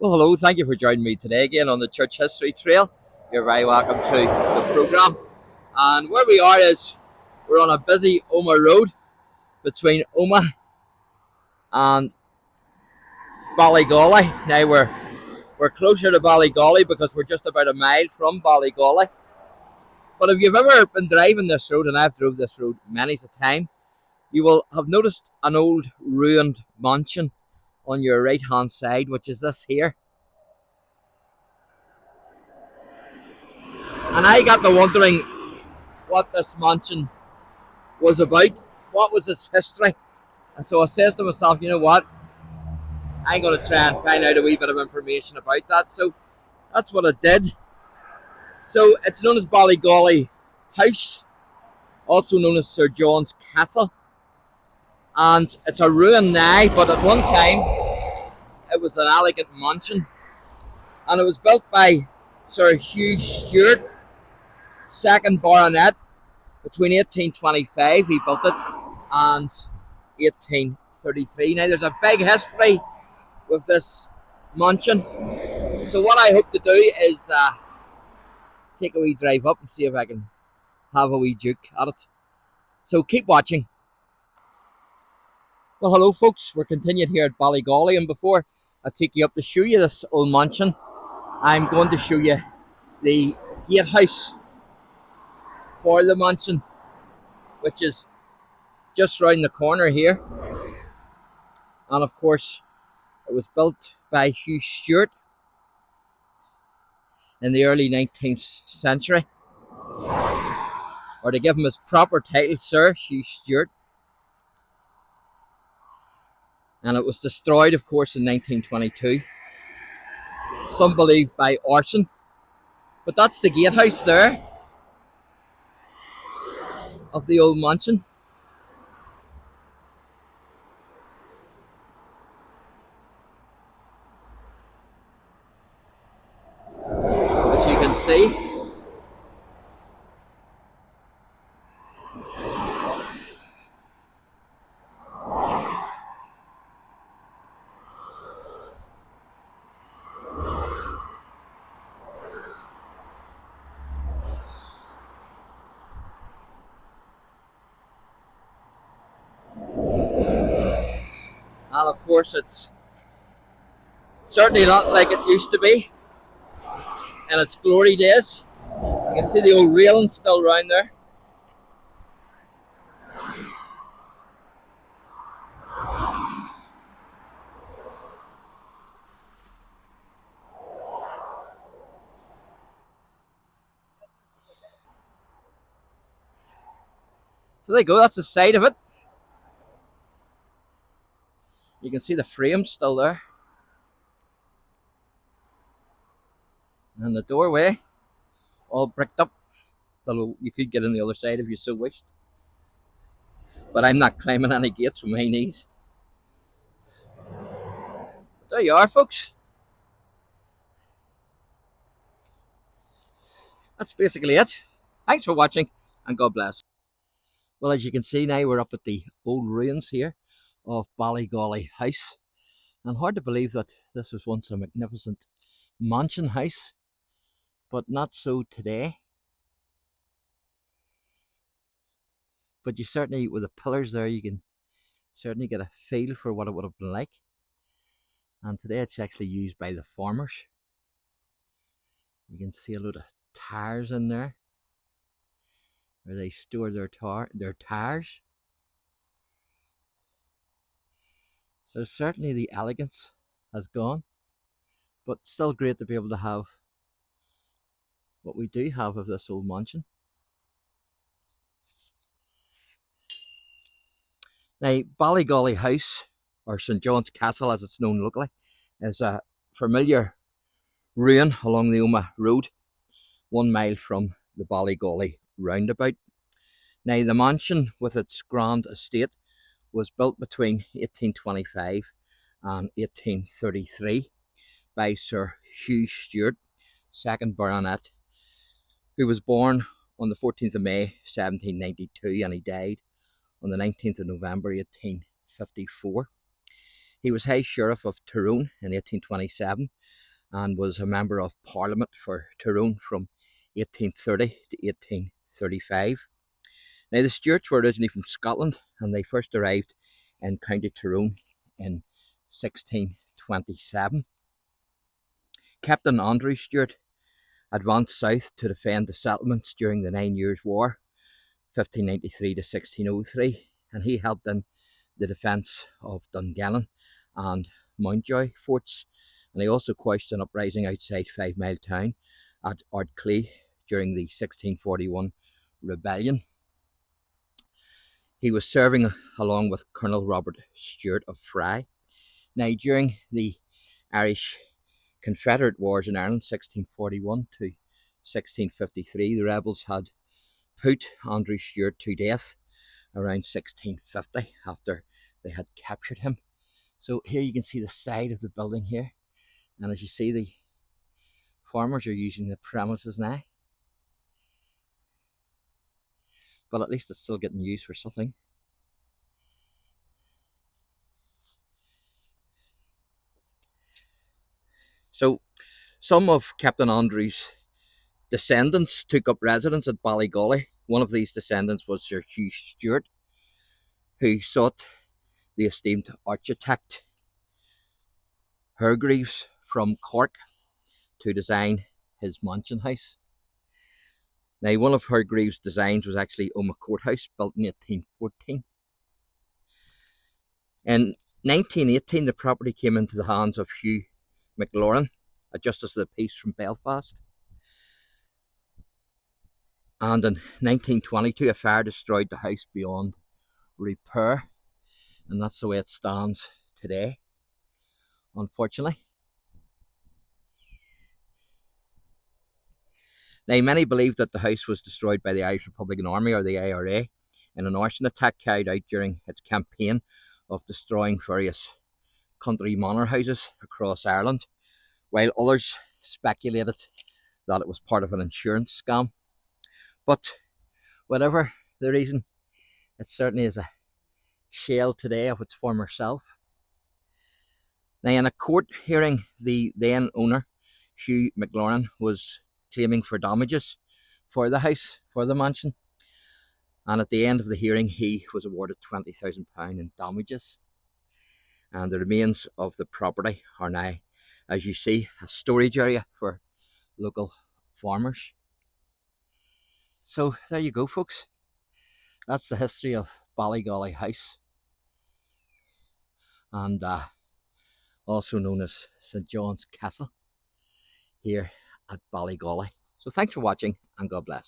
Well, hello, thank you for joining me today again on the Church History Trail. You're very welcome to the programme. And where we are is we're on a busy Omagh road between Omagh and Ballygawley. Now we're closer to Ballygawley because we're just about a mile from Ballygawley. But if you've ever been driving this road, and I've drove this road many a time, you will have noticed an old ruined mansion on your right hand side, which is this here. And I got to wondering what this mansion was about, what was its history. And so I says to myself, you know what, I'm going to try and find out a wee bit of information about that. So that's what I did. So it's known as Ballygawley House, also known as Sir John's Castle. And it's a ruin now, but at one time it was an elegant mansion. And it was built by Sir Hugh Stewart, 2nd Baronet. Between 1825 he built it and 1833. Now there's a big history with this mansion. So what I hope to do is take a wee drive up and see if I can have a wee duke at it. So keep watching. Well, hello folks, we're continuing here at Ballygawley, and before I take you up to show you this old mansion, I'm going to show you the gatehouse for the mansion, which is just round the corner here. And of course it was built by Hugh Stewart in the early 19th century, or to give him his proper title, Sir Hugh Stewart. And it was destroyed, of course, in 1922. Some believe by arson. But that's the gatehouse there of the old mansion. As you can see. And of course it's certainly not like it used to be in its glory days. You can see the old railing still around there. So there you go, that's the side of it. You can see the frame still there. And the doorway, all bricked up. Although you could get on the other side if you so wished. But I'm not climbing any gates with my knees. But there you are, folks. That's basically it. Thanks for watching, and God bless. Well, as you can see now, we're up at the old ruins here of Ballygawley House. And hard to believe that this was once a magnificent mansion house, but not so today. But you certainly, with the pillars there, you can certainly get a feel for what it would have been like. And today it's actually used by the farmers. You can see a load of tires in there, where they store their tires. So certainly the elegance has gone, but still great to be able to have what we do have of this old mansion. Now, Ballygawley House, or St John's Castle as it's known locally, is a familiar ruin along the Omagh Road, 1 mile from the Ballygawley roundabout. Now, the mansion with its grand estate was built between 1825 and 1833 by Sir Hugh Stewart, 2nd Baronet, who was born on the 14th of May 1792 and he died on the 19th of November 1854. He was High Sheriff of Tyrone in 1827 and was a Member of Parliament for Tyrone from 1830 to 1835. Now, the Stewarts were originally from Scotland and they first arrived in County Tyrone in 1627. Captain Andrew Stewart advanced south to defend the settlements during the 9 Years' War, 1593 to 1603, and he helped in the defence of Dungannon and Mountjoy forts, and he also quashed an uprising outside 5 Mile Town at Ardclea during the 1641 rebellion. He was serving along with Colonel Robert Stewart of Fry. Now, during the Irish Confederate Wars in Ireland, 1641 to 1653, the rebels had put Andrew Stewart to death around 1650 after they had captured him. So here you can see the side of the building here, and as you see, the farmers are using the premises now, but at least it's still getting used for something. So some of Captain Andrew's descendants took up residence at Ballygawley. One of these descendants was Sir Hugh Stewart, who sought the esteemed architect Hargreaves from Cork to design his mansion house. Now, one of Hargreaves' designs was actually Omagh Courthouse, built in 1814. In 1918, the property came into the hands of Hugh McLaurin, a Justice of the Peace from Belfast. And in 1922, a fire destroyed the house beyond repair, and that's the way it stands today, unfortunately. Now, many believe that the house was destroyed by the Irish Republican Army, or the IRA, in an arson attack carried out during its campaign of destroying various country manor houses across Ireland, while others speculated that it was part of an insurance scam. But whatever the reason, it certainly is a shell today of its former self. Now, in a court hearing, the then owner, Hugh McLaurin, was claiming for damages for the house, for the mansion, and at the end of the hearing he was awarded £20,000 in damages, and the remains of the property are now, as you see, a storage area for local farmers. So there you go, folks, that's the history of Ballygawley House, and also known as St John's Castle here at Ballygawley. So thanks for watching, and God bless.